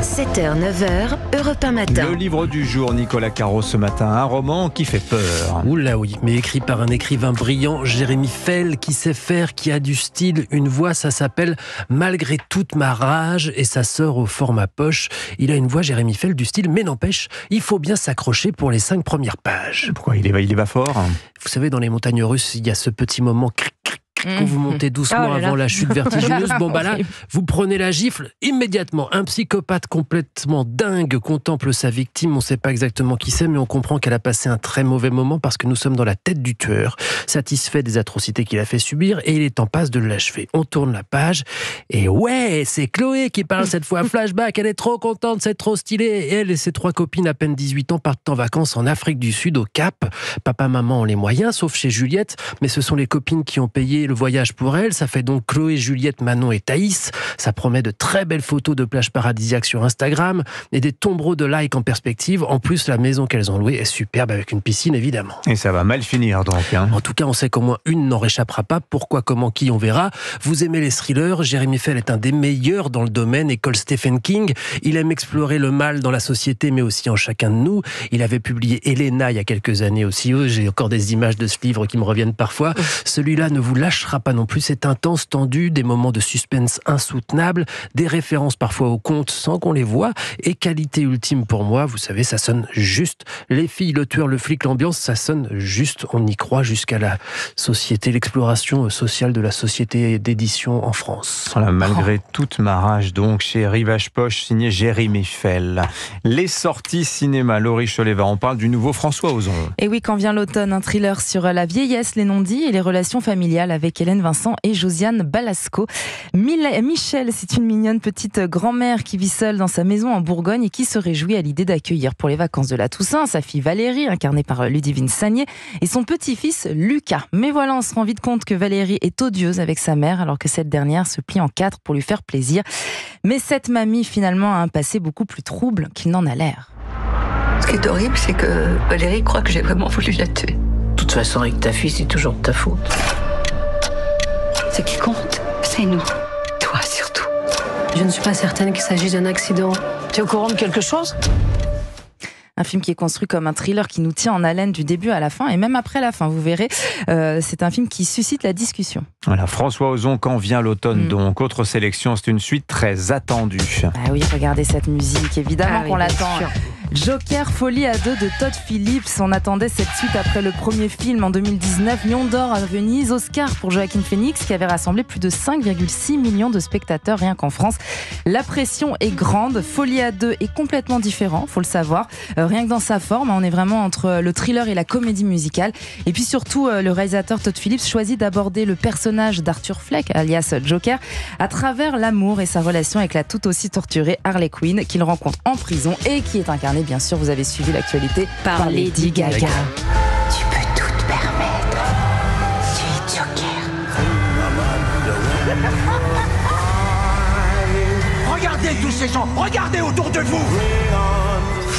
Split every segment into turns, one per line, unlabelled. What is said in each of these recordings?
7h, 9h, Europe 1 matin.
Le livre du jour, Nicolas Caro, ce matin, un roman qui fait peur.
Oula oui, mais écrit par un écrivain brillant, Jérémy Fell, qui sait faire, qui a du style, une voix, ça s'appelle Malgré toute ma rage, et ça sort au format poche. Il a une voix, Jérémy Fell, du style, mais n'empêche, il faut bien s'accrocher pour les 5 premières pages.
Pourquoi il va fort?
Vous savez, dans les montagnes russes, il y a ce petit moment quand vous montez doucement avant la chute vertigineuse, là, vous prenez la gifle immédiatement. Un psychopathe complètement dingue contemple sa victime. On ne sait pas exactement qui c'est, mais on comprend qu'elle a passé un très mauvais moment parce que nous sommes dans la tête du tueur, satisfait des atrocités qu'il a fait subir, et il est en passe de l'achever. On tourne la page, et ouais, c'est Chloé qui parle cette fois. Flashback, elle est trop contente, c'est trop stylé. Elle et ses 3 copines à peine 18 ans partent en vacances en Afrique du Sud, au Cap. Papa, maman ont les moyens, sauf chez Juliette, mais ce sont les copines qui ont payé le voyage pour elle. Ça fait donc Chloé, Juliette, Manon et Thaïs. Ça promet de très belles photos de plages paradisiaques sur Instagram et des tombereaux de likes en perspective. En plus, la maison qu'elles ont louée est superbe avec une piscine, évidemment.
Et ça va mal finir donc.
En tout cas, on sait qu'au moins une n'en réchappera pas. Pourquoi, comment, qui, on verra. Vous aimez les thrillers, Jérémy Fell est un des meilleurs dans le domaine, école Stephen King. Il aime explorer le mal dans la société, mais aussi en chacun de nous. Il avait publié Elena il y a quelques années aussi. J'ai encore des images de ce livre qui me reviennent parfois. Celui-là ne vous lâchera pas non plus, c'est intense, tendu, des moments de suspense insoutenables, des références parfois aux contes sans qu'on les voit, et qualité ultime pour moi, vous savez, ça sonne juste. Les filles, le tueur, le flic, l'ambiance, ça sonne juste, on y croit jusqu'à la société, l'exploration sociale de la société d'édition en France.
Voilà, malgré toute ma rage donc, chez Rivage Poche, signé Jérémy Fell. Les sorties cinéma, Laurie Choleva, on parle du nouveau François Ozon.
Et oui, quand vient l'automne, un thriller sur la vieillesse, les non-dits et les relations familiales avec Hélène Vincent et Josiane Balasco. Michel, c'est une mignonne petite grand-mère qui vit seule dans sa maison en Bourgogne et qui se réjouit à l'idée d'accueillir pour les vacances de la Toussaint sa fille Valérie, incarnée par Ludivine Sagnier, et son petit-fils Lucas. Mais voilà, on se rend vite compte que Valérie est odieuse avec sa mère, alors que cette dernière se plie en 4 pour lui faire plaisir. Mais cette mamie, finalement, a un passé beaucoup plus trouble qu'il n'en a l'air.
Ce qui est horrible, c'est que Valérie croit que j'ai vraiment voulu la tuer.
De toute façon, avec ta fille, c'est toujours de ta faute.
Ce qui compte, c'est nous. Toi surtout.
Je ne suis pas certaine qu'il s'agisse d'un accident. Tu es au courant de quelque chose ?
Un film qui est construit comme un thriller qui nous tient en haleine du début à la fin, et même après la fin, vous verrez. C'est un film qui suscite la discussion.
Voilà, François Ozon, quand vient l'automne donc. Autre sélection, c'est une suite très attendue.
Ah oui, regardez cette musique, évidemment qu'on l'attend.
Sûr.
Joker, Folie à 2 de Todd Phillips. On attendait cette suite après le premier film en 2019, Lion d'or à Venise, Oscar pour Joaquin Phoenix, qui avait rassemblé plus de 5,6 millions de spectateurs rien qu'en France. La pression est grande. Folie à 2 est complètement différent, faut le savoir. Rien que dans sa forme, on est vraiment entre le thriller et la comédie musicale. Et puis surtout, le réalisateur Todd Phillips choisit d'aborder le personnage d'Arthur Fleck, alias Joker, à travers l'amour et sa relation avec la tout aussi torturée Harley Quinn, qu'il rencontre en prison et qui est incarnée, bien sûr, vous avez suivi l'actualité, par Lady Gaga.
Tu peux tout te permettre. Tu es Joker.
Regardez tous ces gens, regardez autour de vous.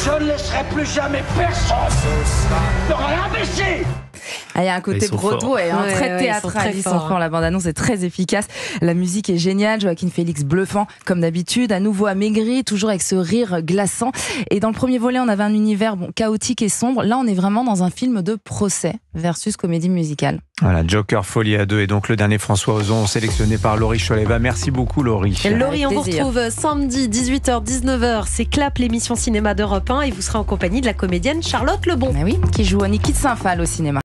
Je ne laisserai plus jamais personne me rabaisser.
Ah, il y a un côté Broadway, très théâtral. Ils sont forts. La bande-annonce est très efficace. La musique est géniale. Joaquin Phoenix bluffant, comme d'habitude. À nouveau amaigri, toujours avec ce rire glaçant. Et dans le premier volet, on avait un univers chaotique et sombre. Là, on est vraiment dans un film de procès versus comédie musicale.
Voilà, Joker, Folie à 2 et donc le dernier François Ozon, sélectionné par Laurie Choleva. Merci beaucoup, Laurie.
Laurie, on vous retrouve samedi 18h, 19h. C'est Clap, l'émission cinéma d'Europe 1, et vous serez en compagnie de la comédienne Charlotte Lebon.
Mais oui, qui joue Niki de Saint-Phal au cinéma.